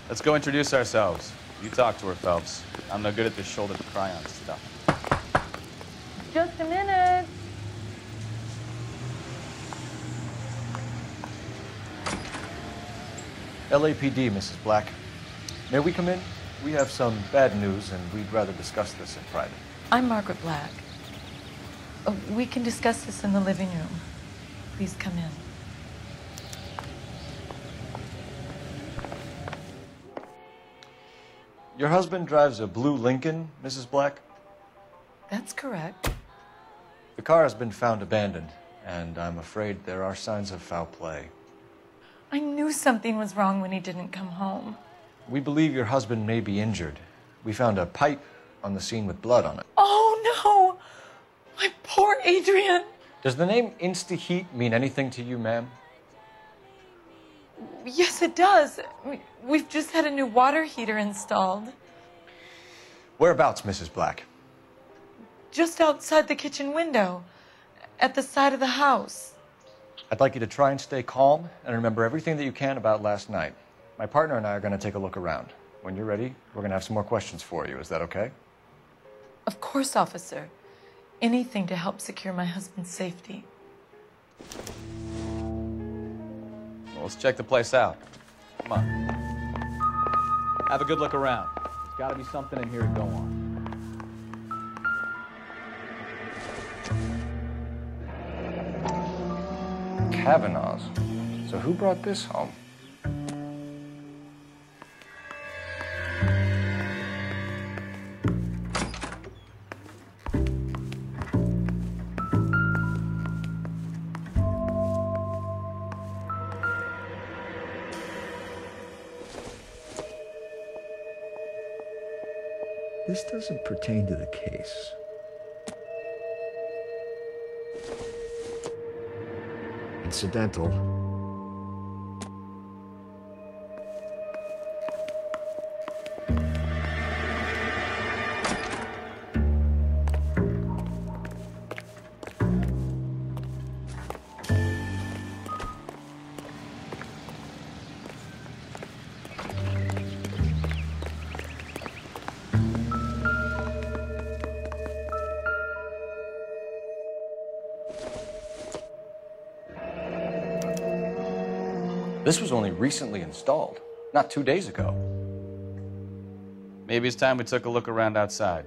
Let's go introduce ourselves. You talk to her, Phelps. I'm no good at this shoulder to cry on stuff. Just a minute. LAPD, Mrs. Black. May we come in? We have some bad news, and we'd rather discuss this in private. I'm Margaret Black. We can discuss this in the living room. Please come in. Your husband drives a blue Lincoln, Mrs. Black? That's correct. The car has been found abandoned, and I'm afraid there are signs of foul play. I knew something was wrong when he didn't come home. We believe your husband may be injured. We found a pipe on the scene with blood on it. Oh, no! My poor Adrian! Does the name Insta-Heat mean anything to you, ma'am? Yes, it does. We've just had a new water heater installed. Whereabouts, Mrs. Black? Just outside the kitchen window, at the side of the house. I'd like you to try and stay calm and remember everything that you can about last night. My partner and I are going to take a look around. When you're ready, we're going to have some more questions for you. Is that okay? Of course, officer. Anything to help secure my husband's safety. Well, let's check the place out. Come on. Have a good look around. There's got to be something in here to go on. Kavanaugh's. So who brought this home? This doesn't pertain to the case. Incidental. This was only recently installed, not 2 days ago. Maybe it's time we took a look around outside.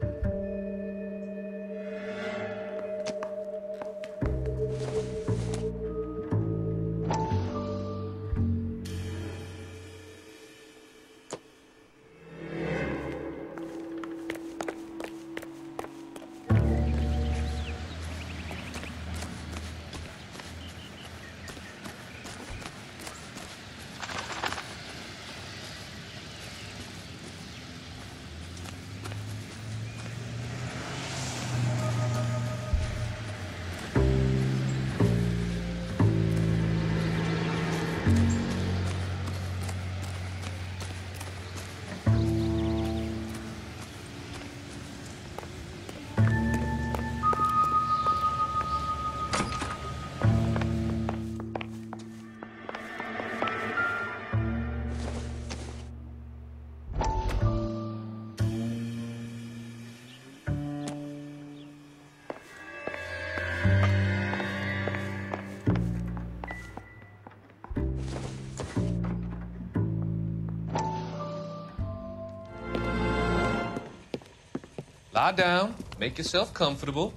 Lie down, make yourself comfortable.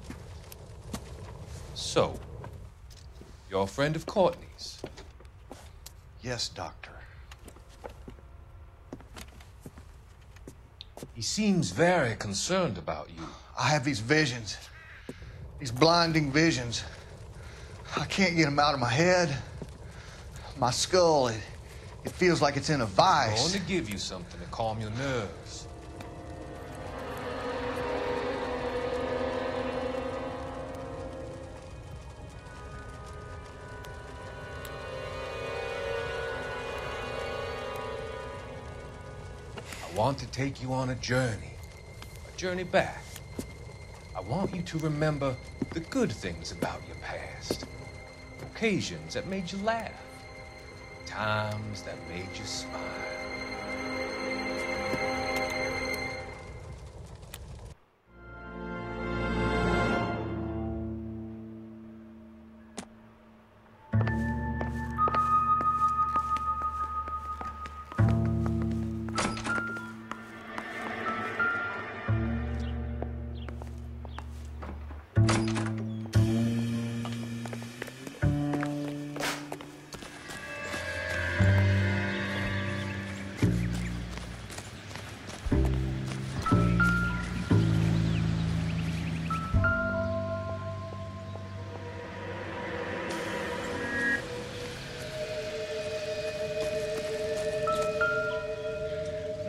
So, you're a friend of Courtney's? Yes, Doctor. He seems very concerned about you. I have these visions, these blinding visions. I can't get them out of my head. My skull, it feels like it's in a I'm vice. going to give you something to calm your nerves. I want to take you on a journey back. I want you to remember the good things about your past, occasions that made you laugh, times that made you smile.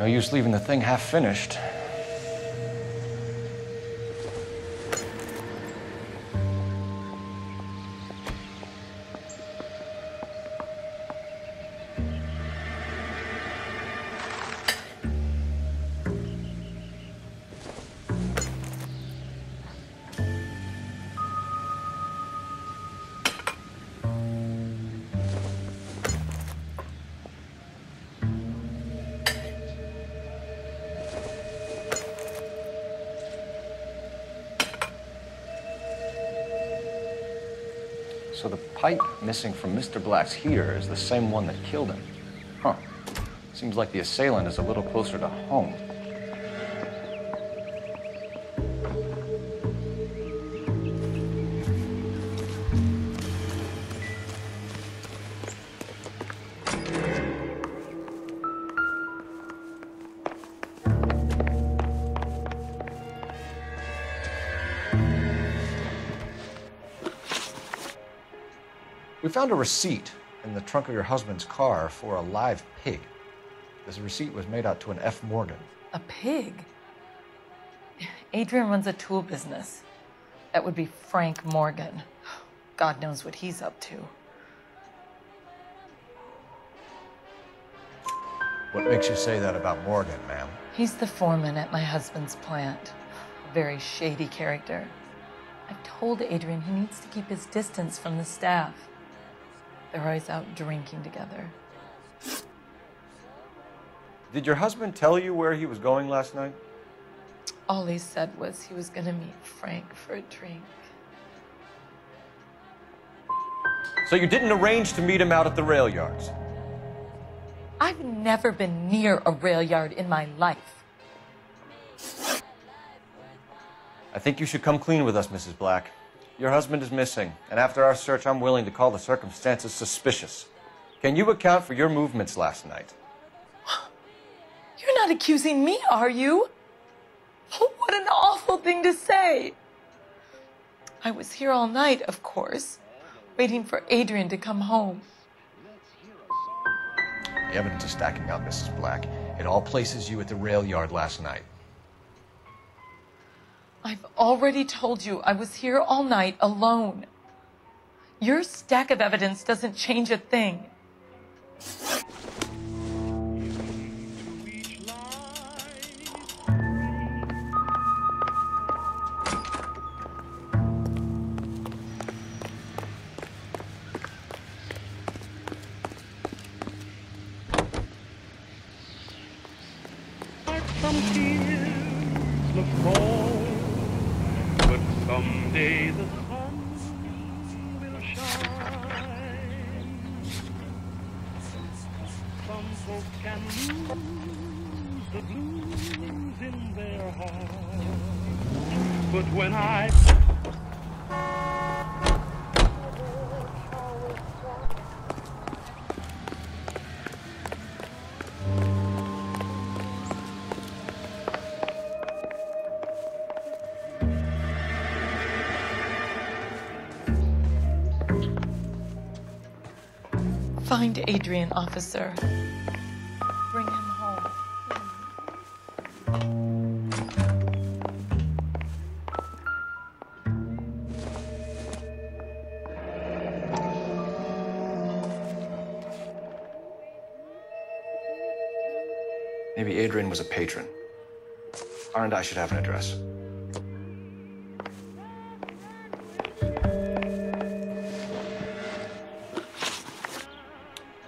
No use leaving the thing half finished. So the pipe missing from Mr. Black's heater is the same one that killed him. Huh. Seems like the assailant is a little closer to home. We found a receipt in the trunk of your husband's car for a live pig. This receipt was made out to an F. Morgan. A pig? Adrian runs a tool business. That would be Frank Morgan. God knows what he's up to. What makes you say that about Morgan, ma'am? He's the foreman at my husband's plant. A very shady character. I've told Adrian he needs to keep his distance from the staff. They're always out drinking together. Did your husband tell you where he was going last night? All he said was he was gonna meet Frank for a drink. So you didn't arrange to meet him out at the rail yards? I've never been near a rail yard in my life. I think you should come clean with us, Mrs. Black. Your husband is missing, and after our search, I'm willing to call the circumstances suspicious. Can you account for your movements last night? You're not accusing me, are you? What an awful thing to say. I was here all night, of course, waiting for Adrian to come home. The evidence is stacking up, Mrs. Black. It all places you at the rail yard last night. I've already told you I was here all night alone. Your stack of evidence doesn't change a thing. Some tears look cold, but someday the sun will shine. Some folks can lose the blues in their hearts, but when I Find Adrian, officer. Bring him home. Maybe Adrian was a patron. R&I should have an address.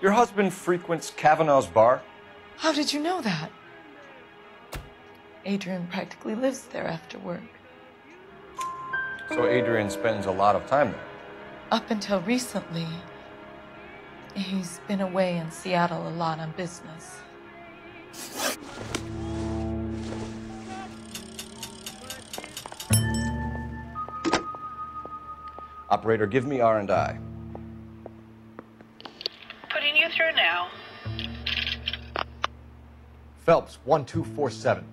Your husband frequents Kavanaugh's bar? How did you know that? Adrian practically lives there after work. So Adrian spends a lot of time there. Up until recently, he's been away in Seattle a lot on business. Operator, give me R&I. Putting you through now. Phelps, 1247.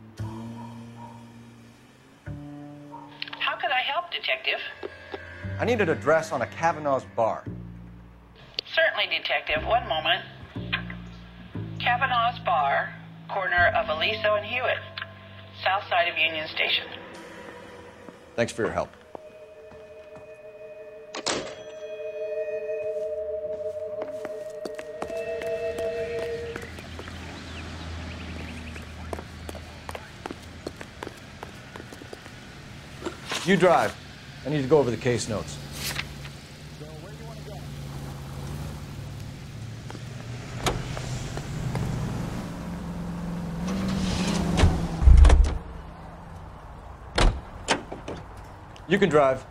How could I help, Detective? I need an address on a Kavanaugh's bar. Certainly, Detective. One moment. Kavanaugh's Bar, corner of Aliso and Hewitt, south side of Union Station. Thanks for your help. You drive. I need to go over the case notes. You can drive.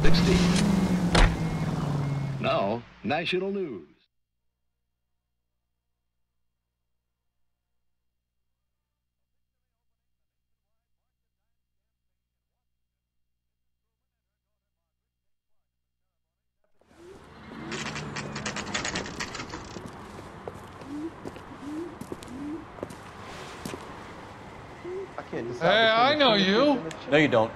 60. Now, national news. Hey, I know you. No, you don't.